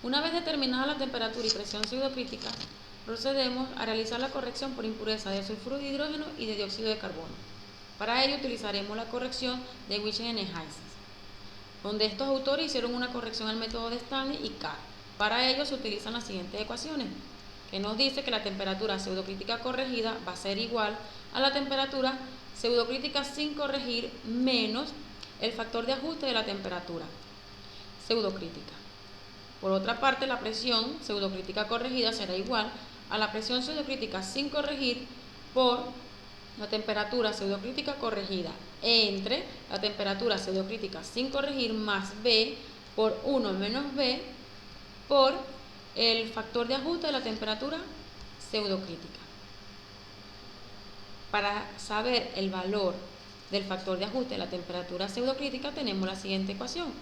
Una vez determinada la temperatura y presión pseudocrítica, procedemos a realizar la corrección por impureza de sulfuro de hidrógeno y de dióxido de carbono. Para ello utilizaremos la corrección de Wischen-Heisels, donde estos autores hicieron una corrección al método de Stanley y Carr. Para ello se utilizan las siguientes ecuaciones, que nos dice que la temperatura pseudocrítica corregida va a ser igual a la temperatura pseudocrítica sin corregir menos el factor de ajuste de la temperatura pseudocrítica. Por otra parte, la presión pseudocrítica corregida será igual a la presión pseudocrítica sin corregir por la temperatura pseudocrítica corregida entre la temperatura pseudocrítica sin corregir más B por 1 menos B por el factor de ajuste de la temperatura pseudocrítica. Para saber el valor del factor de ajuste de la temperatura pseudocrítica tenemos la siguiente ecuación.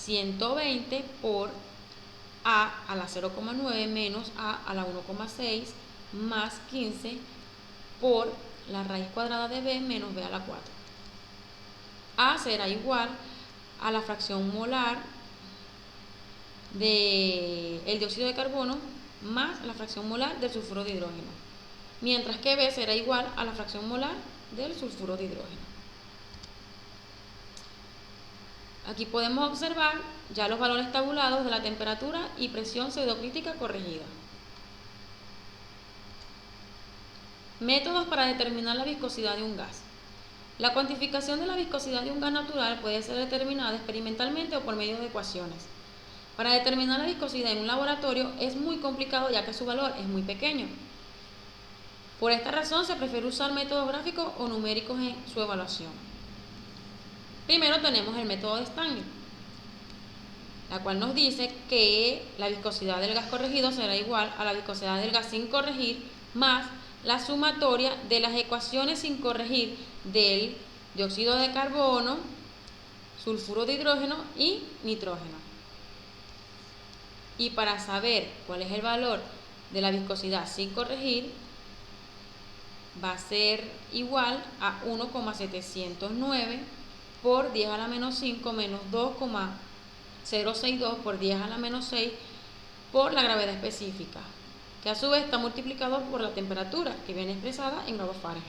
120 por A a la 0,9 menos A a la 1,6 más 15 por la raíz cuadrada de B menos B a la 4. A será igual a la fracción molar del dióxido de carbono más la fracción molar del sulfuro de hidrógeno, mientras que B será igual a la fracción molar del sulfuro de hidrógeno. Aquí podemos observar ya los valores tabulados de la temperatura y presión pseudocrítica corregida. Métodos para determinar la viscosidad de un gas. La cuantificación de la viscosidad de un gas natural puede ser determinada experimentalmente o por medio de ecuaciones. Para determinar la viscosidad en un laboratorio es muy complicado ya que su valor es muy pequeño. Por esta razón se prefiere usar métodos gráficos o numéricos en su evaluación. Primero tenemos el método de Stanley, la cual nos dice que la viscosidad del gas corregido será igual a la viscosidad del gas sin corregir más la sumatoria de las ecuaciones sin corregir del dióxido de carbono, sulfuro de hidrógeno y nitrógeno. Y para saber cuál es el valor de la viscosidad sin corregir, va a ser igual a 1,709 por 10 a la menos 5 menos 2,062 por 10 a la menos 6 por la gravedad específica, que a su vez está multiplicado por la temperatura, que viene expresada en grados Fahrenheit,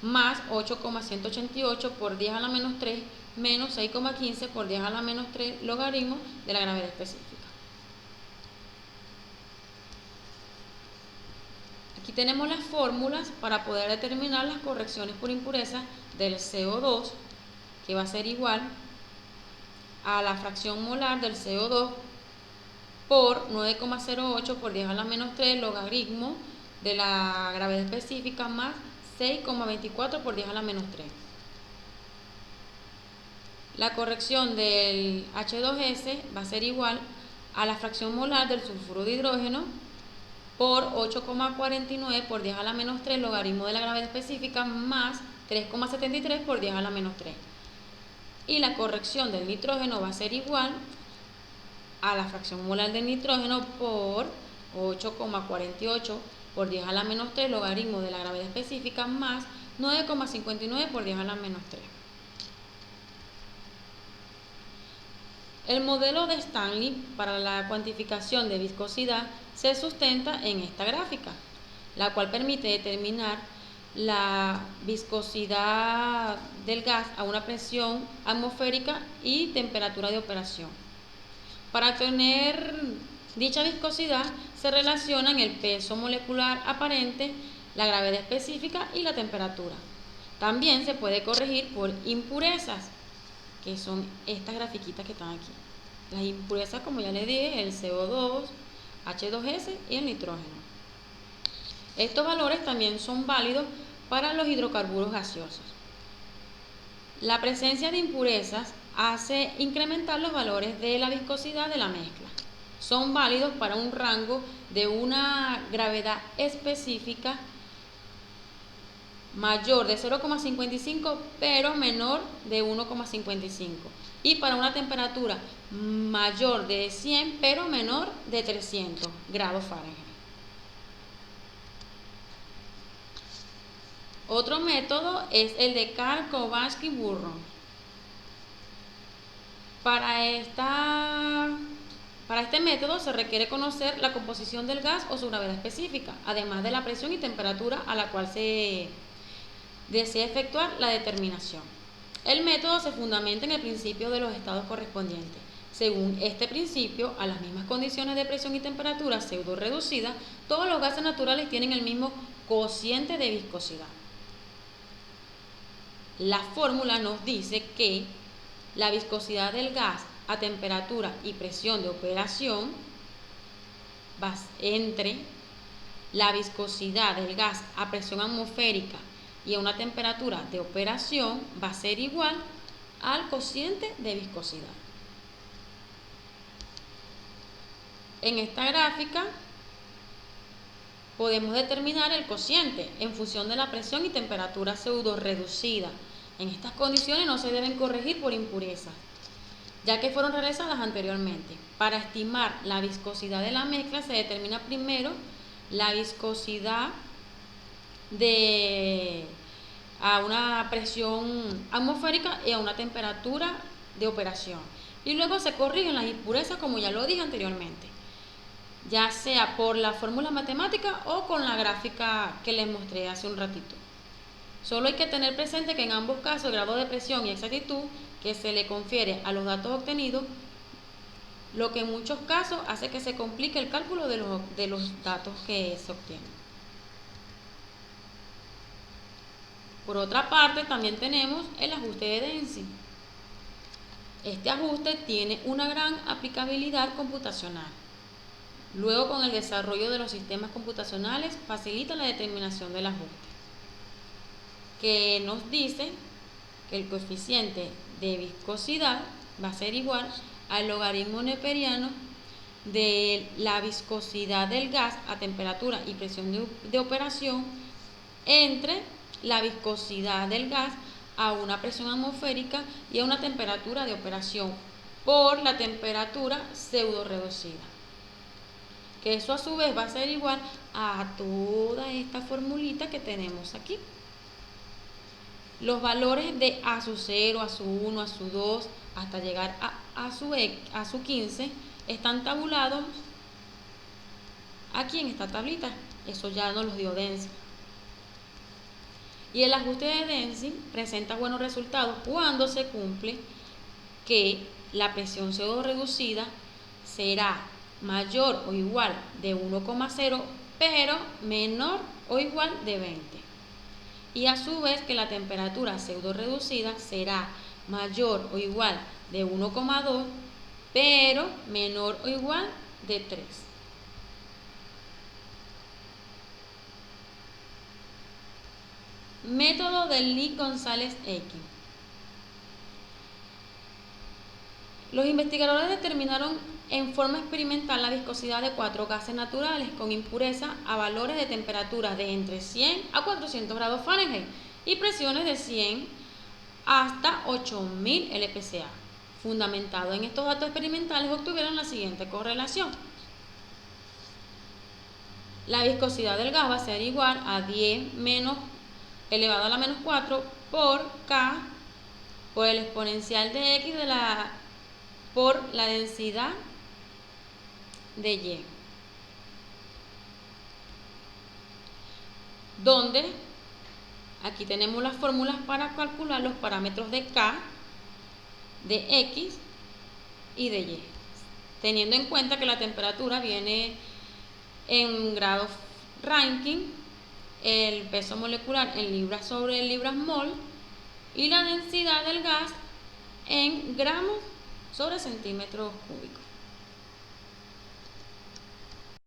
más 8,188 por 10 a la menos 3 menos 6,15 por 10 a la menos 3 logaritmo de la gravedad específica. Aquí tenemos las fórmulas para poder determinar las correcciones por impureza del CO2, que va a ser igual a la fracción molar del CO2 por 9,08 por 10 a la menos 3 logaritmo de la gravedad específica más 6,24 por 10 a la menos 3. La corrección del H2S va a ser igual a la fracción molar del sulfuro de hidrógeno por 8,49 por 10 a la menos 3 logaritmo de la gravedad específica más 3,73 por 10 a la menos 3. Y la corrección del nitrógeno va a ser igual a la fracción molar del nitrógeno por 8,48 por 10 a la menos 3 logaritmo de la gravedad específica más 9,59 por 10 a la menos 3. El modelo de Stanley para la cuantificación de viscosidad se sustenta en esta gráfica, la cual permite determinar la viscosidad del gas a una presión atmosférica y temperatura de operación. Para obtener dicha viscosidad se relacionan el peso molecular aparente, la gravedad específica y la temperatura. También se puede corregir por impurezas, que son estas grafiquitas que están aquí. Las impurezas, como ya les dije, el CO2, H2S y el nitrógeno. Estos valores también son válidos para los hidrocarburos gaseosos. La presencia de impurezas hace incrementar los valores de la viscosidad de la mezcla. Son válidos para un rango de una gravedad específica mayor de 0,55 pero menor de 1,55 y para una temperatura mayor de 100 pero menor de 300 grados Fahrenheit. Otro método es el de Carr, Kowalski, Burron. Para esta Para este método se requiere conocer la composición del gas o su gravedad específica, además de la presión y temperatura a la cual se desea efectuar la determinación. El método se fundamenta en el principio de los estados correspondientes. Según este principio, a las mismas condiciones de presión y temperatura pseudo reducida, todos los gases naturales tienen el mismo cociente de viscosidad. La fórmula nos dice que la viscosidad del gas a temperatura y presión de operación va entre la viscosidad del gas a presión atmosférica y a una temperatura de operación va a ser igual al cociente de viscosidad. En esta gráfica podemos determinar el cociente en función de la presión y temperatura pseudo reducida. En estas condiciones no se deben corregir por impurezas, ya que fueron realizadas anteriormente. Para estimar la viscosidad de la mezcla se determina primero la viscosidad a una presión atmosférica y a una temperatura de operación. Y luego se corrigen las impurezas, como ya lo dije anteriormente, ya sea por la fórmula matemática o con la gráfica que les mostré hace un ratito. Solo hay que tener presente que en ambos casos el grado de presión y exactitud que se le confiere a los datos obtenidos, lo que en muchos casos hace que se complique el cálculo de los datos que se obtienen. Por otra parte, también tenemos el ajuste de Dennison. Este ajuste tiene una gran aplicabilidad computacional. Luego, con el desarrollo de los sistemas computacionales, facilita la determinación del ajuste, que nos dice que el coeficiente de viscosidad va a ser igual al logaritmo neperiano de la viscosidad del gas a temperatura y presión de operación entre la viscosidad del gas a una presión atmosférica y a una temperatura de operación por la temperatura pseudo reducida, que eso a su vez va a ser igual a toda esta formulita que tenemos aquí. Los valores de A su 0, A su 1, A su 2, hasta llegar a su 15, están tabulados aquí en esta tablita. Eso ya nos los dio Dennison. Y el ajuste de Dennison presenta buenos resultados cuando se cumple que la presión pseudo reducida será mayor o igual de 1,0, pero menor o igual de 20. Y a su vez que la temperatura pseudo reducida será mayor o igual de 1,2, pero menor o igual de 3. Método de Lee-González-X. Los investigadores determinaron en forma experimental la viscosidad de 4 gases naturales con impureza a valores de temperatura de entre 100 a 400 grados Fahrenheit y presiones de 100 hasta 8000 LPCA. Fundamentado en estos datos experimentales, obtuvieron la siguiente correlación. La viscosidad del gas va a ser igual a 10 menos elevado a la menos 4 por K por el exponencial de X por la densidad de Y, donde aquí tenemos las fórmulas para calcular los parámetros de K, de X y de Y, teniendo en cuenta que la temperatura viene en grados Rankine, el peso molecular en libras sobre libras mol y la densidad del gas en gramos sobre centímetros cúbicos.